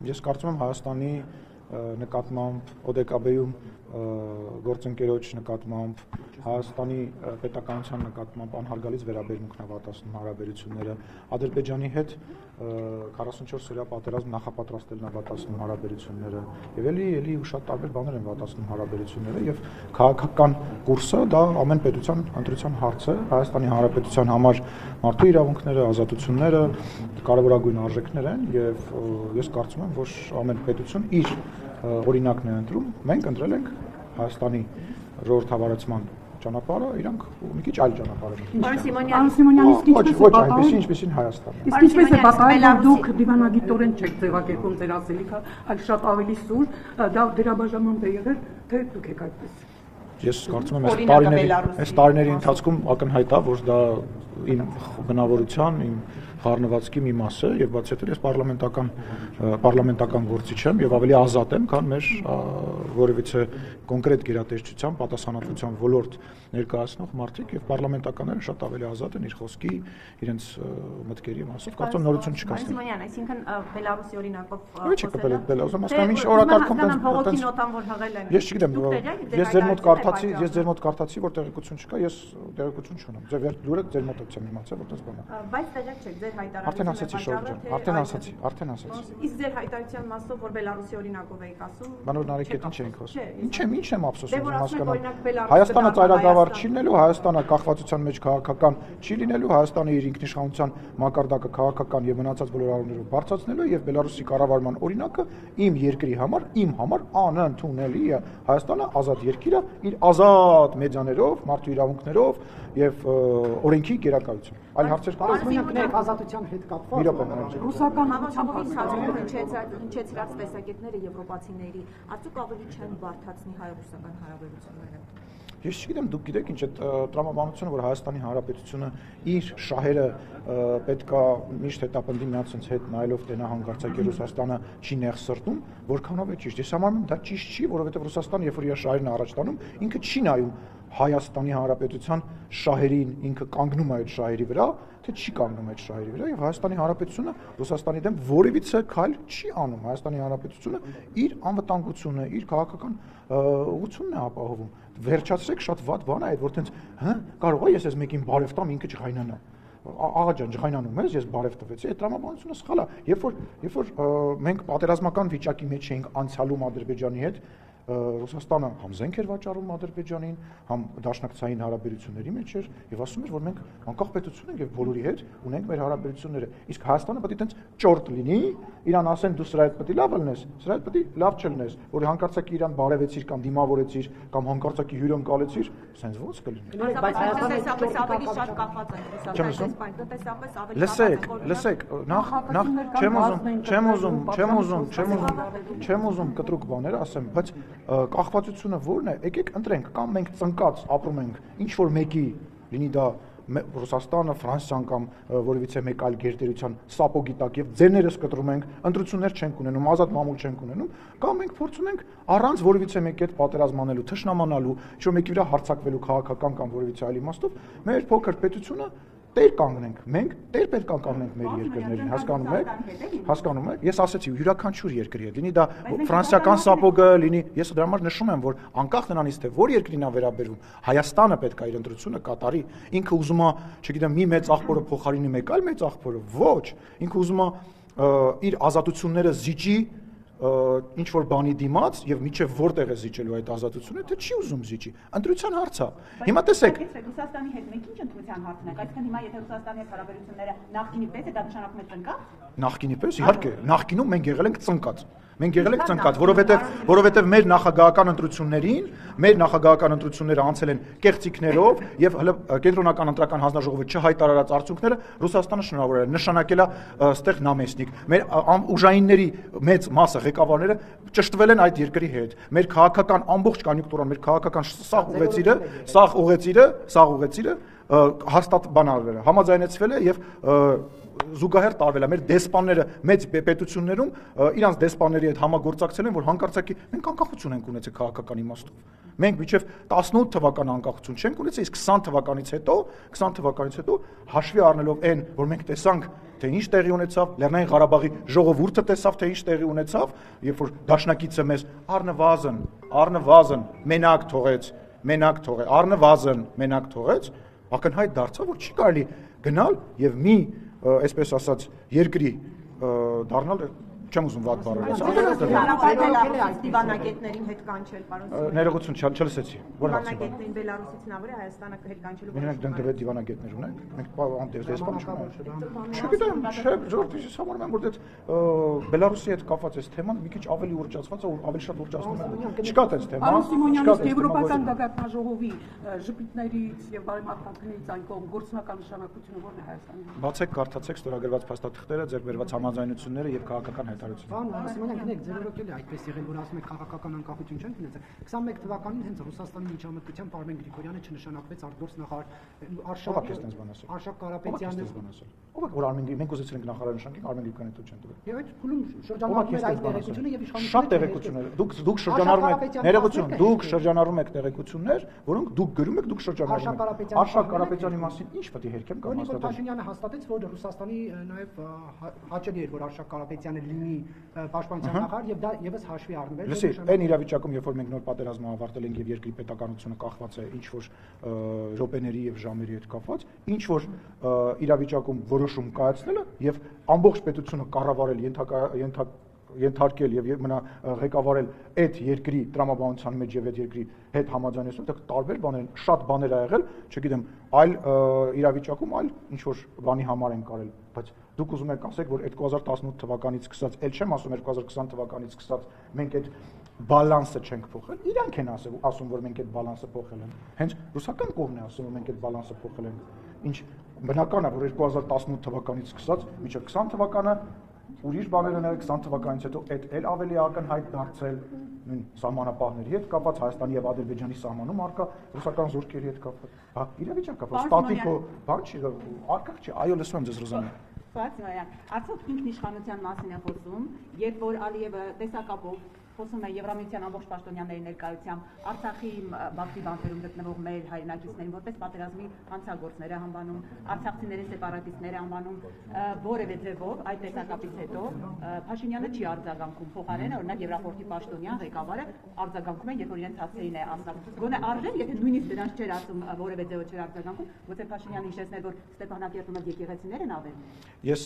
Ես կարծում եմ Հայաստանի նկատմամբ ՕԴԿԲ-ում գործընկերոջ նկատմամբ Հայաստանի պետականության նկատմամբ անհարգալից վերաբերմունքն ավարտացնում հարաբերությունները Ադրբեջանի հետ 44-օրյա պատերազմ նախապատրաստելն ավարտացնում հարաբերությունները եւ էլի ու շատ տարբեր բաներ են ավարտացնում հարաբերությունները եւ քաղաքական կուրսը դա ամեն պետության ընտրության հարց է Հայաստանի Հանրապետության համար մարդու իրավունքները, ազատությունները կարևորագույն արժեքներ են եւ ես կարծում եմ որ ամեն պետություն իր օրինակն է ընտրում մենք ընտրել ենք Հայաստանի ժողովրդավարացման ճանապարհը, իրանք մի քիչ այլ ճանապարհ են։ Պարոն Սիմոնյան, ոչ այնպեսին Հայաստանը։ Իսկ ինչպես է պատահել, որ դուք դիվանագիտորեն չեք ձևակերպում ձեր ասելիքը, այլ շատ ավելի սուր, դա դերաբաժանման է եղել, թե դուք եք այդպես։ Ես կարծում եմ այս տարիների ընթացքում ակնհայտ է, որ դա իմ բնավորության, իմ խառնվածքի մի մաս է եւ բացի այդ ես պարլամենտական գործիչ եմ եւ ավելի ազատ եմ, քան մեր որևիցե կոնկրետ գերատեսչության, պատասխանատվության ոլորտ ներկայացնող մարդիկ եւ պարլամենտականները շատ ավելի ազատ են իր խոսքի, իրենց մտքերի մասով, կարծում նորություն չկա։ Սիմոնյան, այսինքն Բելարուսի օրինակով Ոչ է Բելարուսը, մասնավոր ինչ օրակարգում հողոքի նոտան որ հղել են։ Ես չգիտեմ, ես ձեր մոտ կարդացի, որ տեղեկություն չկա, ես տեղեկություն չունեմ։ Ձեր լուրը ձեր մոտից եմ իմացել, որ դες բանը։ Բայց տեղյակ չեք ձեր Արդեն ասացի Շորժան, արդեն ասացի։ Իսկ ձեր հայտարարության մասով որ Բելարուսի օրինակով էիք ասում։ Բանոր նարեկետին չէինք խոսում։ Ինչ եմ ափսոսում հասկանում։ Հայաստանը ծայրագավառ չի լինելու, Հայաստանը կախվածության մեջ քաղաքական չի լինելու, Հայաստանը իր ինքնիշխանության մակարդակը քաղաքական եւ մնացած բոլոր առումներով բարձրացնելու եւ Բելարուսի կառավարման օրինակը իմ երկրի համար, իմ համար անընդունելի է։ Հայաստանը ազատ երկիր է, իր ազատ մեդիաներով, մարդու իրավունքներով եւ օրենքի գերակայությամբ։ Այլ հարցեր կան ազատության հետ կապված ռուսական հնչեցրած տեսակետները եվրոպացիների արդյոք ավելի չեն բարդացնի հայ-ռուսական հարաբերությունները։ Ես չգիտեմ, դուք գիտեք ինչ է տրամաբանությունը, որ Հայաստանի Հանրապետությունը իր շահերը պետքա միշտ հետապնդի միացած հետ նայելով թե նա հանգարցակի Ռուսաստանը չի նեղ սրտում, որքանով է ճիշտ։ Ես համարում եմ դա ճիշտ չի, որովհետև Ռուսաստանը երբ որ իր շահերն առաջ տանում, ինքը չի նայում Հայաստանի Հանրապետության շահերին, ինքը կանգնում է այդ շահերի վրա, թե չի կանգնում այդ շահերի վրա եւ Հայաստանի Հանրապետությունը Ռուսաստանի դեմ որևիցե քայլ չի անում։ Հայաստանի Հանրապետությունը իր անվտանգությունը, իր քաղաքական ուղղությունն է ապահովում։ Վերջացրեք շատ վատ բան է այդ, որ տենց, կարող է ես այս մեկին բարև տամ, ինքը չխայնանա։ Աղա ջան, ջղայնանում ես, ես բարև տվեցի, այդ տրամաբանությունը սխալ է։ Երբ որ մենք պատերազմական վիճակի մեջ էինք անցյալում Ադրբեջանի հետ, Ռուսաստանը համ զենք էր վաճառում Ադրբեջանին, համ դաշնակցային հարաբերությունների մեջ էր եւ ասում էր, որ մենք անկախ պետություն ենք եւ բոլորի հետ ունենք մեր հարաբերությունները։ Իսկ Հայաստանը պետք է տենց ճորտ լինի, իրան ասեն դու սրա հետ պետք է լավ լինես, սրա հետ պետք է լավ չլինես, որ հանկարծակի իրան բարևեցիր կամ դիմավորեցիր կամ հանկարծակի հյուրընկալեցիր, սենց ո՞նց կլինի։ Բայց Հայաստանը ավելի շատ կախված է Ռուսաստանից, տնտեսապես ավելի Լսեք, չեմ ուզում կտրուկ բաներ ասեմ, բայց կախվածությունը ո՞րն է, եկեք ընտրենք, կամ մենք ծնկած ապրում ենք ինչ որ մեկի, լինի դա Ռուսաստանը, Ֆրանսիան կամ որևիցե մեկ այլ գերտերության սապոգի տակ եւ ձերներս կտրում ենք, ընտրություններ չենք ունենում, ազատ մամուլ չենք ունենում, կամ մենք փորձում ենք առանց որևիցե մեկի հետ պատերազմանելու, թշնամանալու, ինչ որ մեկի վրա հարձակվելու քաղաքական կամ որևիցե այլ իմաստով, մեր փոքր պետությունը տեր կանգնենք, մենք տեր պետք է կանգնենք մեր երկրներին, հասկանում եք, ես ասացի յուրաքանչյուր երկրի հետ, լինի դա ֆրանսիական սապոգը, լինի, ես դրա համար նշում եմ, որ անկախ նրանից թե որ երկրին է վերաբերվում, Հայաստանը պետք է իր ընտրությունը կատարի, ինքը ուզում է, չգիտեմ, մի մեծ աղբորը փոխարինի մեկ այլ մեծ աղբորը, ոչ, ինքը ուզում է իր ազատությունները զիջի ինչ որ բանի դիմաց եւ միջև որտեղ է զիջելու այդ ազատությունը, թե չի ուզում զիջի։ Ընտրության հարց է։ Հիմա տեսեք։ Ռուսաստանի հետ մենք ինչ ընտրության հարցն է, այսինքն հիմա եթե Ռուսաստանի հետ հարաբերությունները նախկինի պես է, դա նշանակում է ծնկած։ Նախկինի պես, իհարկե, նախկինում մենք եղել ենք ծնկած։ Մենք եղել ենք ծնկած, որովհետև մեր նախագահական ընտրությունները անցել են կեղծիքներով եւ հələ կենտրոնական ընտրական հանձնաժողովը չհայտարարած արդյունքները Ռուսաստանը շնորհավորել է, նշանակել է ստեղ նամեսնիկ։ Մեր ուժայինների մեծ մասը ղեկավարները ճշտվել են այդ երկրի հետ։ Մեր քաղաքական ամբողջ կոնյունկտուրան, մեր քաղաքական սաղ ուղեցիրը հաստատ բանալվել է, համաձայնեցվել է եւ զուգահեռ տարվել է մեր դեսպանները մեծ պետություններում իրանց դեսպանների հետ համագործակցել են, որ հանկարծակի մենք անկախություն ենք ունեցել քաղաքական իմաստով։ Մենք մինչև 18 թվական անկախություն չենք ունեցել, իսկ 20 թվականից հետո հաշվի առնելով այն, որ մենք տեսանք թե ինչ տեղի ունեցավ, Լեռնային Ղարաբաղի ժողովուրդը տեսավ, թե ինչ տեղի ունեցավ, երբ որ դաշնակիցը մեզ առնվազն մենակ թողեց, ակնհայտ դարձավ, որ չի կարելի գնալ եւ մի, այսպես ասած, երկրի դառնալ չեմ ուզում վատ բառեր դիվանագետներին հետ կանչել, պարոն ներողություն չլսեցի որ հարցի դիվանագետներին Բելարուսից նավարի Հայաստանը հետ կանչելու Մենք դեռ դիվանագետներ ունենք, մենք դեսպան չունենք։ Չգիտեմ, չէ, ժողովրդի համարում եմ, որ այդ Բելարուսի հետ կապված այս թեման մի քիչ ավելի ուռճացված է, ավելի շատ ուռճացնում է։ Չկա այդպես թեմա։ Պարոն Սիմոնյանից Եվրոպական գագաթնաժողովի ժպիտներից եւ բարեմաղթանքներից այն կողմ գործնական նշանակությունը ո՞րն է Հայաստանի։ Բացեք, կարդացեք ստորագրված փաստաթղթերը, ձեր բերված համաձայնությունները եւ քաղաքական հայտարարությունները։ Պարոն Սիմոնյան, գիտեք, ձեր օրոքել է այդպես եղել, որ ասում եք քաղաքական անկախություն չեն գնացել։ 21 թվականին հենց Ռուսաստանի միջամտությամբ Արմեն Գրիգորյանը չնշանակվեց արտգործնախարար Արշակ Կարապետյանը։ Ո՞վ է որ Արմեն մենք ուզեցել ենք նախարար նշանակենք Արմեն Գրիգորյանը դու չեն տվել։ Եվ այդ փուլում շրջանառվում էր այդ տեղեկությունը եւ իշխանությունը շատ տեղեկություններ։ Դուք շրջանառում եք ներողություն, դուք շրջանառում եք տեղեկություններ, որոնք դուք գրում եք, դուք շրջանառում եք։ Արշակ Կարապետյանի մասին ինչ պետք է հերքեմ կամ հաստատել։ Փաշինյանը հաստատեց, որ Ռուսաստանի նաեւ հաճելի էր, որ Արշակ Կարապետյանը լինի պաշտպանության նախարար եւ դա եւս հաշվի առնվել։ Լսի, այն իրավիճակում, երբ որ մենք նոր պատերազմը ավարտել ենք եւ երկրի պետականությունը կախված է ինչ որ րոպեների եւ ժամերի հետ կապված, ինչ որ իրավիճակում որոշում կայացնելը եւ ամբողջ պետությունը կառավարել ենթարկել եւ մնա ղեկավարել այդ երկրի տրամաբանության մեջ եւ այդ երկրի հետ համաձայնեցում, դա տարբեր բաներ են, շատ բաներ ա եղել, չգիտեմ, այլ իրավիճակում այլ ինչ որ բանի համար են կարել, բայց դուք ուզում եք ասեք, որ 2018 թվականից սկսած, ել չեմ ասում 2020 թվականից սկսած մենք այդ բալանսը չենք փոխել, իրանք են ասում, որ մենք այդ բալանսը փոխել ենք, հենց ռուսական կողմն է ասում, որ մենք այդ բալանսը փոխել ենք, ինչ բնական է, որ 2018 թվականից սկսած մինչև 20 թվականը ուրիշ բաներ են 20 թվականից հետո էլ ավելի ակնհայտ դարձել նույն սահմանապահների հետ կապված Հայաստանի եւ Ադրբեջանի սահմանում արկա ռուսական զորքերի հետ կապված։ Հա, իրավիճակը, ստատիկո, բան չի, արկղ չի, այո, լսում եմ ձեզ Ռոզանա։ Սպասիան, արդյոք ինքնիշխանության մասին է խոսում, երբ որ Ալիևը տեսակապով խոսում է Եվրամիության ամբողջ պաշտոնյաների ներկայությամբ Արցախի Բաքվի բանտերում գտնվող մեր հայրենակիցներին որպես պատերազմի հանցագործներ է անվանում, արցախցիների սեպարատիստներ է անվանում, որևէ ձևով այդ տեսակապից հետո Փաշինյանը չի արձագանքում, փոխարենը օրինակ Եվրախորհրդի պաշտոնյան ղեկավարը արձագանքում է, երբ որ իրենց հասցեին է ասում։ Գոնե արժեր, եթե նույնիսկ դրանց չէր ասում, որևէ ձևով չէր արձագանքում, գուցե Փաշինյանը հիշեցներ, որ Ստեփանակերտում եկեղեցիներ են ավել։ Ես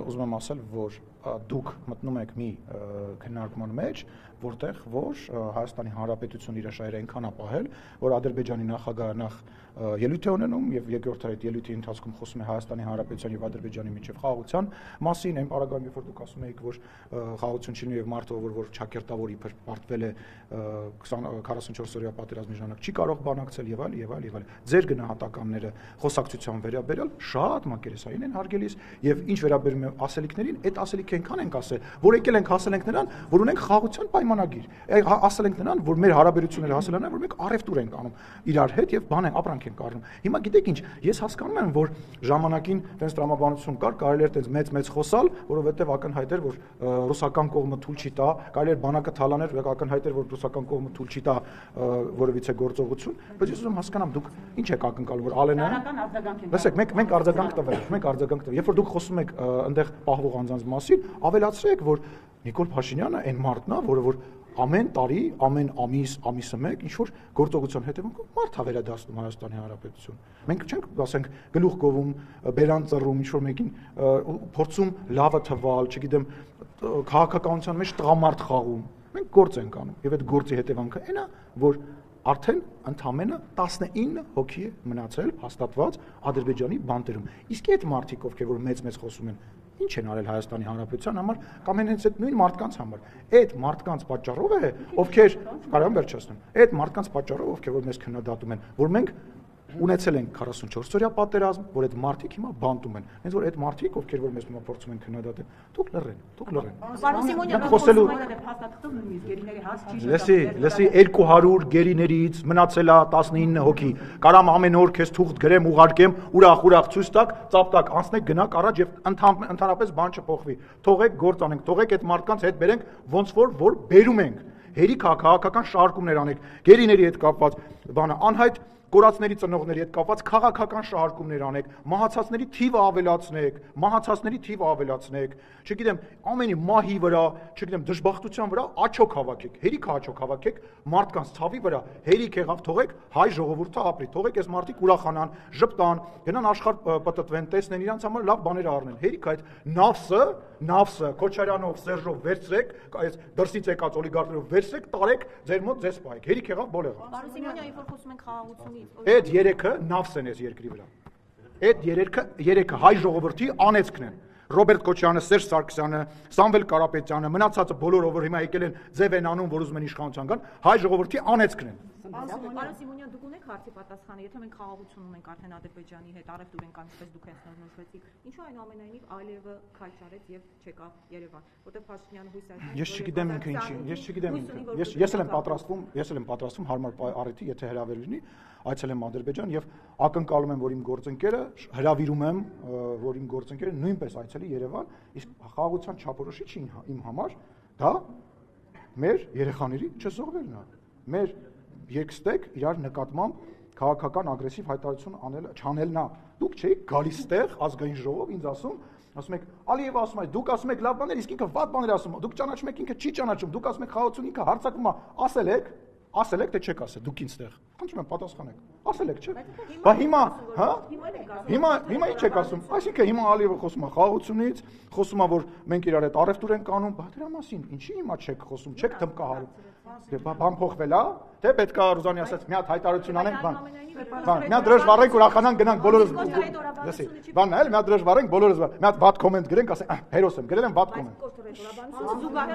ուզում եմ ասել, որ դուք մտնում եք մի քննարկման մեջ, որտեղ որ Հայաստանի Հանրապետությունը իր շահերը այնքան ապահել, որ Ադրբեջանի նախագահը նախ ելույթ է ունենում եւ երկրորդ այդ ելույթի ընթացքում խոսում է Հայաստանի Հանրապետության եւ Ադրբեջանի միջև խաղաղության մասին, այն պարագայում, երբ որ դուք ասում եք, որ խաղաղություն չի եւ մարդը որ Չակերտավոր իբր պարտվել է 44 օրյա պատերազմի ժամանակ չի կարող բանակցել եւ այլ։ Ձեր գնահատականները խոսակցության վերաբերյալ շատ մակերեսային են հարգելիս եւ ինչ վերաբերում է ասելիքներին, այդ ասելիքը այնքան ենք ասել, որ եկել ենք հասել ենք նրան, որ ունենք խաղաղության պայմանագիր։ Ասել ենք նրան, որ մեր հարաբերությունները հասել են, որ մենք առևտուր ենք անում իրար հետ եւ բան են ապրանք ենք առնում։ Հիմա գիտեք ինչ, ես հասկանում եմ, որ ժամանակին տենց տրամաբանություն կար, կարելի էր տենց մեծ խոսալ, որովհետեւ ակնհայտ էր, որ ռուսական կողմը թույլ չի տա, կարելի էր բանակը թալաներ, ակնհայտ էր, որ ռուսական կողմը թույլ չի տա որևիցե գործողություն, բայց ես ուզում հասկանամ դուք ինչ եք ակնկալում, որ Ալենը լսեք, մենք արձագանք տվել, երբ որ դուք խոսում եք այնտեղ պահվող անձանց մասին, ավելացրեք, որ Նիկոլ Փաշինյանը այն մարդն է, որը որ ամեն տարի, ամեն ամիսը մեկ ինչ որ գործողության հետևանքով մարդ է վերադասնում Հայաստանի Հանրապետություն։ Մենք չենք, ասենք, գլուխ գովում, բերան ծռում, ինչ որ մեկին փորձում լավը թվալ, չգիտեմ, քաղաքականության մեջ տղամարդ խաղում։ Մենք գործ ենք անում, եւ այդ գործի հետևանքը այն է, որ արդեն ընդամենը 19 հոգի է մնացել հաստատված Ադրբեջանի բանտերում։ Իսկ այդ մարդիկ, ովքեր որ մեծ խոսում են, ինչ են արել Հայաստանի Հանրապետության համար, կամ հենց այդ նույն մարդկանց համար։ Այդ մարդկանց պատճառով է, ովքեր կարող եմ վերջացնեմ, այդ մարդկանց պատճառով, ովքեր որ մեզ քննադատում են, որ մենք ունեցել ենք 44 օրյա պատերազմ, որ այդ մարդիկ հիմա բանտում են։ Հենց որ այդ մարդիկ, ովքեր որ մեզ հիմա փորձում են քննադատել, դուք լռեն։ Պարոն Սիմոնյան, խոսելու փաստաթղթով նույնիսկ գերիների հաս չի։ Լսի 200 գերիներից մնացել է 19 հոգի։ Կարամ ամեն օր քեզ թուղթ գրեմ, ուղարկեմ, ուրախ ցույց տակ, ծապտակ, անցնեք գնաք առաջ եւ ընդհանրապես բան չփոխվի։ Թողեք գործ անենք, թողեք այդ մարդկանց հետ բերենք ոնց որ բերում ենք։ Հերիք քաղաքական շարժումներ անեք, գերիների հետ կապված բանը անհայտ կորածների ծնողների հետ կապված քաղաքական շահարկումներ անեք, մահացածների թիվը ավելացնեք, չգիտեմ, ամենի մահի վրա, չգիտեմ, դժբախտության վրա աչոք հավաքեք, հերիք աչոք հավաքեք, մարդկանց ցավի վրա հերիք եղավ, թողեք հայ ժողովուրդը ապրի, թողեք այս մարդիկ ուրախանան, ժպտան, գնան աշխարհ պտտվեն, տեսնեն իրանց համար լավ բաներ առնեն, հերիք այդ նավսը Քոչարյանով, Սերժով վերցրեք, այս դրսից եկած օլիգարխներով վերցրեք, տարեք, ձեր մոտ ձեզ պահեք, հերիք եղավ, բոլ եղավ։ Պարոն Սիմոնյան, երբ որ խոսում ենք խաղաղությունից, Այդ երեքը նավս են այս երկրի վրա։ Այդ երեքը հայ ժողովրդի անեծքն են։ Ռոբերտ Քոչարյանը, Սերժ Սարգսյանը, Սամվել Կարապետյանը, մնացածը բոլորը, որ հիմա եկել են ձև են անում, որ ուզում են իշխանության գան, հայ ժողովրդի անեծքն են։ Պարոն Սիմոնյան, դուք ունեք հարցի պատասխանը, եթե մենք խաղաղություն ունենք արդեն Ադրբեջանի հետ, առևտուր ենք անում, ինչպես դուք հենց նորմալացրեցիք, ինչու այնուամենայնիվ Ալիևը քայլ չարեց եւ չեկավ Երևան, որտեղ Փաշինյանը հույս էր։ Ես չգիտեմ ինքը ինչի, ես էլ եմ պատրաստվում հարմար առիթի, եթե հրավեր լինի, այցել եմ Ադրբեջան եւ ակնկալում եմ, որ իմ գործընկերը հրավիրում եմ, որ իմ գործընկերը նույնպես այցելի Երևան, իսկ խաղաղության չափորոշիչ իմ համար դա մեր երեխաների չզոհվելն է, մեր երկստեք իրար նկատմամբ քաղաքական ագրեսիվ հայտարարություն չանելն է։ Դուք չէիք գալիս տեղ ազգային ժողով ինձ ասում եք Ալիևը ասում է, դուք ասում եք լավ բաներ, իսկ ինքը վատ բաներ ասում, դուք ճանաչում եք ինքը չի ճանաչում, դուք ասում եք խաղաղություն ինքը հարձակվում է, ասել եք թե չեք ասել, դուք ինձ տեղ։ Խնդրում եմ պատասխանեք։ Ասել եք, չէ՞։ Բա հիմա, հա? Հիմա ինչ եք ասում։ Այսինքն հիմա Ալիևը խոսում է խաղաղությունից, խոսում է, որ մենք իրար հետ առևտուր ենք անում, բա դրա մասին ինչի հիմա չեք խոսում, չեք թմկահարում։ Բան փոխվել է, թե պետք է Ռուզանի ասած մի հատ հայտարարություն անենք, բան, մի հատ դրոշ վառենք, ուրախանանք, գնանք բոլորս։ Լսի, բանն էլ մի հատ դրոշ վառենք, բոլորս, մի հատ վատ կոմենտ գրենք, ասենք, հերոս եմ, գրել եմ վատ կոմենտ։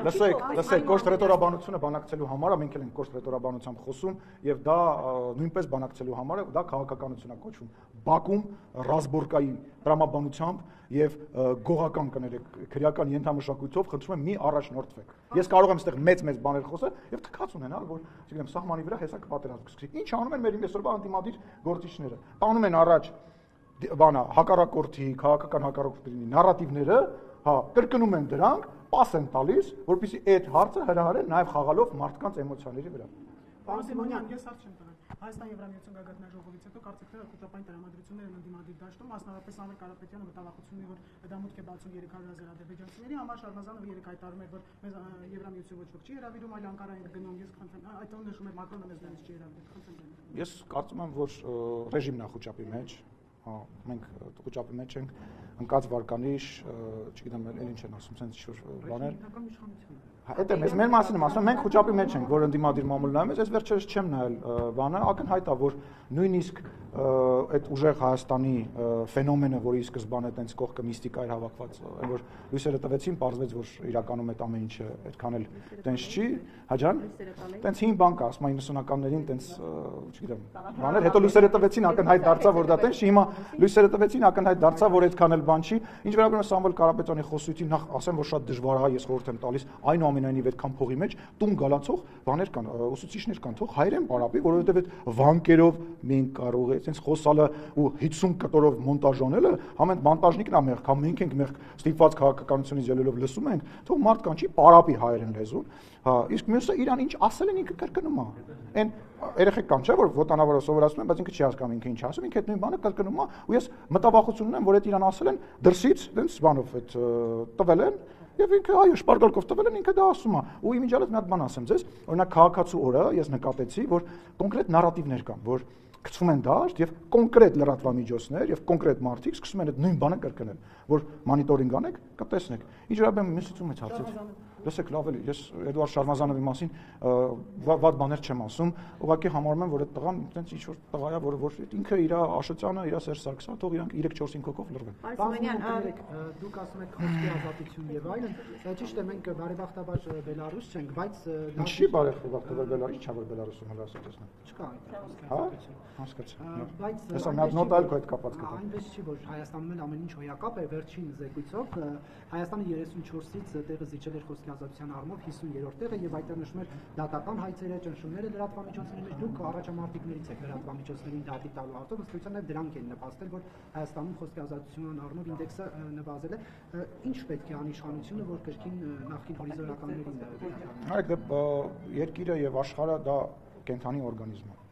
Լսեք, կոշտ ռետորաբանությունը բանակցելու համար է, մենք էլ ենք կոշտ ռետորաբանությամբ խոսում, եւ դա նույնպես բանակցելու համար է, դա քաղաքականություն է կոչվում։ Բաքում ռազմորկայի տրամաբանությամբ եւ գողական կներեք քրեական ենթամշակույթով խնդրում եմ մի առաջնորդվեք։ Ես կարող եմ այստեղ մեծ բաներ խոսել եւ թքած ունենալ, որ չգիտեմ սահմանի վրա հեսակ պատերազմ սկսի։ Ինչ անում են մեր այսօրվա անտիմադիր գործիչները։ Տանում են առաջ բանա հակառակորդի, քաղաքական հակառակորդների նարատիվները, հա, կրկնում են դրանք, պաս են տալիս, որպեսզի այդ հարցը հրահարեն նաեւ խաղալով մարդկանց էմոցիաների վրա։ Պարոն Սիմոնյան, ես հարց չեմ տվել։ Հայաստան-Եվրամիություն գագաթնաժողովից հետո կարծիքները խոճապային տրամադրություններ են ընդդիմադիր դաշտում, մասնավորապես Սամվել Կարապետյանը մտավախություն ունի, որ դա մուտք է բացում 300,000 ադրբեջանցիների համար, Շարմազանովը երեք հայտարարում էր, որ մեզ Եվրամիություն ոչ ոք չի հրավիրում, այլ Անկարա ենք գնում, ես խնդրեմ, այդ տոնը նշում է Մակրոնը մեզ դրանից չի հրավիրել, խնդրեմ։ Ես կարծում եմ, որ ռեժիմն է խոճապի մեջ, հա, մենք խոճապի մեջ ենք, ընկած վարկանիշ, չգիտեմ, էլ ինչ են ասում, sense ինչ-որ բաներ։ Այդ է, մեր մասին եմ ասում, մենք խոճապի մեջ ենք, որ ընդդիմադիր մամուլն նայում, ես վերջերս չեմ նայել բանը, ակնհայտ է, որ նույնիսկ այդ ուժեղ Հայաստանի ֆենոմենը, որի սկզբանը այտենց կողքը միստիկա էր հավաքված, այն որ լույսերը տվեցին, պարզվեց, որ իրականում այդ ամեն ինչը այդքան էլ տենց չի, հաջան, տենց հին բան կա, ասում 90-ականներին տենց, չգիտեմ, բաներ, հետո լույսերը տվեցին, ակնհայտ դարձավ, որ դա տենց չի, հիմա լույսերը տվեցին, ակնհայտ դարձավ, որ այդքան էլ բան չի, ինչ վերաբերում է Սամվել Կարապետյանի խոսույթին, նախ ասեմ, որ շատ դժվար է, ես խորհուրդ եմ տալիս, այնուամենայնիվ այդքան փողի մեջ տուն գալացող բաներ կան, ուսուցիչներ կան, թող հայերեն պարապի, որովհետև այդ վանկերով մենք կարող է այսպես խոսալը ու 50 կտորով մոնտաժանելը, համեն մոնտաժնիկն է մեղք, հա մենք ենք մեղք, ստիպված քաղաքականությունից ելելով լսում ենք, թող մարդ կան չի պարապի հայերեն լեզուն, հա, իսկ մյուսը իրան ինչ ասել են ինքը կրկնում է։ Այն երեխեք կան չէ, որ ոտանավարը սովորացնում են, բայց ինքը չի հասկանում ինքը ինչ ասում, ինքը այդ նույն բանը կրկնում է, ու ես մտավախություն ունեմ, որ այդ իրան ասել են դրսից, այնպես բանով այդ տվել են Եվ ինքը այո շպարգալկով տվել են ինքը դա ասում է ու իմիջիալից մի հատ բան ասեմ ձեզ օրինակ քաղաքացու օրը ես նկատեցի որ կոնկրետ նարատիվներ կան որ գցվում են դաշտ եւ կոնկրետ լրատվամիջոցներ եւ կոնկրետ մարդիկ սկսում են այդ նույն բանը կրկնել որ մոնիտորինգ անեք կտեսնեք ինչ վերաբերում միսից ումից հարցից լսեք լավ էլի ես Էդուարդ Շարմազանովի մասին վատ բաներ չեմ ասում ուղղակի համարում եմ որ այդ տղան այնպես ինչ որ տղա է որ ինքը իր Աշոտյանը իր Սերժ Սարգսյանը թող իրանք 3-4-5 հոգով լրվեն դուք ասում եք խոսքի ազատություն եւ այլն ճիշտ է մենք բարեբախտաբար Բելարուս չենք բայց ինչի բարեբախտաբար Բելարուս չա որ Բելարուսում հլասեցնա չկա հա հասկացա բայց հեսա մի հատ նոտ այլ կոյդ կապած կտա այնպես չի որ Հայաստանում ամեն ինչ հոյակապ է վերջին զեկույցով Հայաստանը 34-ից տեղը զիջել էր խոսքի ազատության առումով 50-րդ տեղը եւ այդտեղ նշվում էր դատական հայցերը, ճնշումները լրատվամիջոցների մեջ դուք առաջամարտիկներից եք լրատվամիջոցներին դատի տալու հարցով ըստ էության դրանք են նպաստել որ Հայաստանում խոսքի ազատության առումով ինդեքսը նվազել է ինչ պետք է անի իշխանությունը որ կրկին նախկին հորիզոնականներին Արեք երկիրը եւ աշխարհը դա կենթանի օրգանիզմ է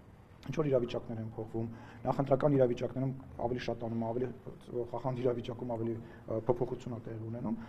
ինչ որ իրավիճակներ են փոխվում, նախընտրական իրավիճակներում ավելի շատանում, ավելի խախանդ իրավիճակում ավելի փոփոխություն է տեղի ունենում։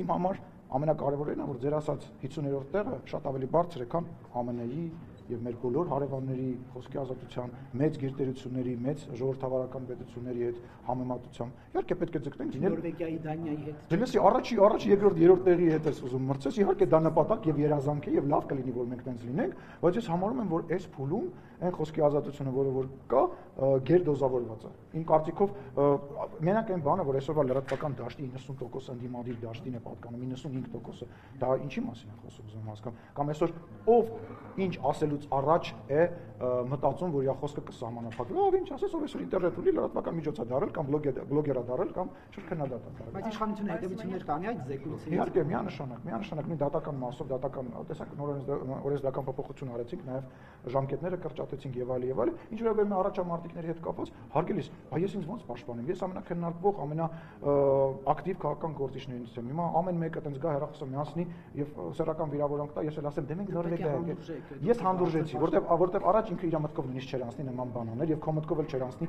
Իմ համար ամենակարևորն է, որ ձեր ասած 50-րդ տեղը շատ ավելի բարձր է, քան ԱՄՆ-ի եւ մեր բոլոր հարևանների խոսքի ազատության, մեծ գերտերությունների, մեծ ժողովրդավարական պետությունների հետ համեմատությամբ։ Իհարկե պետք է ձգտենք լինել Նորվեգիայի, Դանիայի հետ։ Դելեսի առաջ, երկրորդ, երրորդ տեղի հետ ես ուզում մրցես, իհարկե դա նպատակ եւ երազանք է եւ լավ կլինի, որ մենք տենց լինենք, բայց ես համարում եմ, որ այս փուլում այն խոսքի ազատությունը, որը կա, գերդոզավորված է։ Իմ կարծիքով մենակ այն բանը, որ այսօրվա լրատվական դաշտի 90% ընդդիմադիր դաշտին է պատկանում, 95%-ը, դա ինչի մասին է խոսում, ուզում հասկանամ, կամ այսօր ով ինչ ասելուց առաջ է մտածում, որ իր խոսքը կսահմանափակվի, ով ինչ ասես, ով այսօր ինտերնետ ունի, լրատվական միջոց է դարել, կամ բլոգեր է դարել, կամ շրջքննադատ է դարել։ Բայց իշխանությունը հետևություններ կանի այդ զեկույցից։ Իհարկե, միանշանակ մի դատական մասով, տեսակ նոր օրենսդրական փոփոխություն արեցինք, նաև ժամկետները կրճատեցինք եւ այլ, ինչ վերաբերում է առաջամարտիկների հետ կապված, հարգելիս, ես ինձ ոնց պաշտպանեմ, ես ամենակննարկվող, ամենաակտիվ քաղաքական գործիչներից եմ, հիմա ամեն մեկը տենց գա հեռախոսը միացնի եւ սեռական վիրավորանք տա, ես էլ ասեմ, դե մենք Նորվեգիա ենք։ Ես հանդուրժեցի, որտեվ առաջ ինքը իր մտքով նույնիսկ չեր անցնի նման բան անել եւ քո մտքով էլ չեր անցնի,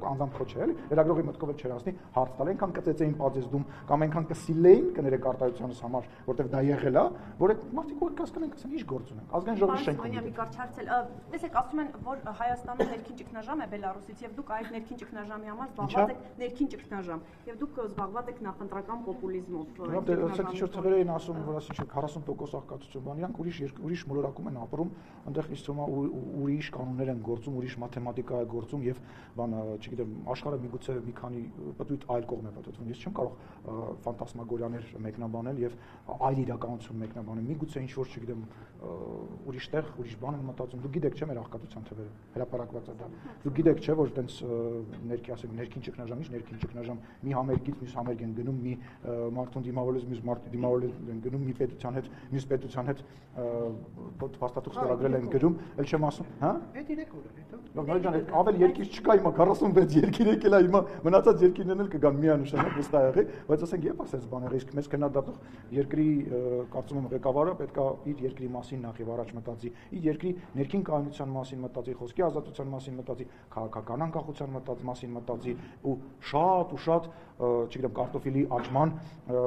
անձամբ քո չէ, էլի, լրագրողի մտքով էլ չեր անցնի հարց տալ, այնքան կծեծեին պատեզդում կամ այնքան կսիլեին կներեք արտահայտությանս համար, որտեվ դա եղել է, որ այդ մարդիկ որ կասկնեն, ասեն, ի՞նչ գործ ունեն։ Ազգային ժողովի շենք։ Տեսեք, ասում են, որ Հայաստանը ներքին ճգնաժամ է Բելարուսից եւ դուք այդ ներքին ճգնաժամի համար զբաղված եք ներքին ճգնաժամ եւ դուք զբաղված եք նախընտրական պոպուլիզմով։ Ասեք, ինչ որ թվեր էին ասում, որ ասին 40% աղքատություն բան, իրանք ուրիշ մոլորակում են ապրում, այնտեղ ինձ թվում է ուրիշ կանոններ են գործում, ուրիշ մաթեմատիկա է գործում եւ բան, չգիտեմ, աշխարհը միգուցե մի քանի պտույտ այլ կողմ է պատտվում։ Ես չեմ կարող ֆանտասմագորիաներ մեկնաբանել եւ այլ իրականություն մեկնաբանել։ Միգուցե ինչ որ, չգիտեմ, ուրիշ տեղ, ուրիշ բան են մտածում։ Դուք գիտեք, չէ՞, մեր աղքատության թվերը հրապարակված է դա։ Դուք գիտեք, չէ՞, որ տենց ներքին ճգնաժամ, ինչ ներքին ճգնաժամ, մի համերգից մյուս համերգ են գնում, մի մարդուն դիմավորելուց մյուս մարդու դիմավորել են գնում, մի պետության հետ, մյուս պետության հետ փաստաթուղթ ստորագրել են գրում, ել չեմ ասում, հա? Այդ իրեկորը, հետո։ Նորմալ ջան, ավել երկիր չկա հիմա 46 երկիր եկել է հիմա մնացած երկիրներն էլ կգան միանշանակ վստահ եղի, բայց ասենք երբ ասես բաներ, իսկ մեզ քննադատող երկրի կարծում եմ ղեկավարը պետքա իր երկրի մասին նախ եւ առաջ մտածի, իր երկրի ներքին կայունության մասին մտածի, խոսքի ազատության մասին մտածի, քաղաքական անկախության մասին մտածի ու շատ, չգիտեմ, կարտոֆիլի աճման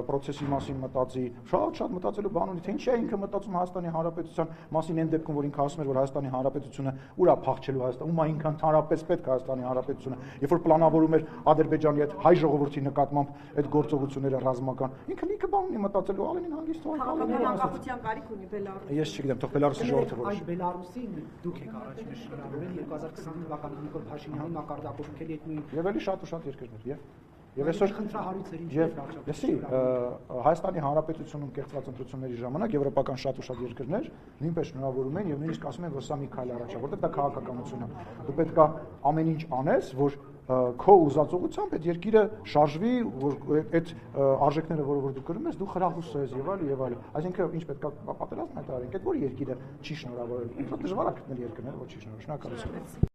process-ի մասին մտածի, շատ մտածելու բան ունի, թե ինչ է ինքը մտածում Հայաստանի Հանրապետության մասին այն դեպքում, որ ինքը ասում էր, որ Հայաստանի Հանրապետությունը ուր է փախչելու Հայաստան, ում է ինքան հանրապես պետք Հայաստանի Հանրապետությունը, երբ որ պլանավորում էր Ադրբեջանի հետ հայ ժողովրդի նկատմամբ այդ գործողությունները ռազմական, ինքը լիքը բան ունի մտածելու, Ալենին հանգիստ թողել, քաղաքական անկախության կարիք ունի Բելարուսը։ Ես չգիտեմ, թող Բելարուսի ժողովուրդը որոշի։ Այդ Բելարուսին դուք եք առաջինը շնորհավորել 2020 թվականին Նիկոլ Փաշինյանի մակարդակով եկել այդ նույն Եվ էլի շատ երկրներ, եւ այսօր խնդրահարույց էր ինչ լսի, Հայաստանի Հանրապետությունում կեղծված ընտրությունների ժամանակ եվրոպական շատ երկրներ նույնպես շնորհավորում են եւ նույնիսկ ասում են, որ սա մի քայլ առաջ է, որտեղ դա քաղաքականություն է։ Դու պետք է ամեն ինչ անես, որ քո ուզածողությամբ այդ երկիրը շարժվի, որ այդ արժեքները, որը դու կրում ես, դու խրախուսես եւ այլ։ Այսինքն ինչ պետք է պատերազմ հայտարարենք, այդ որ երկիրը չի շնորհավորել։ Դժվար է գտնել երկրներ, որ չի շնորհավորել։ Շնորհակալություն։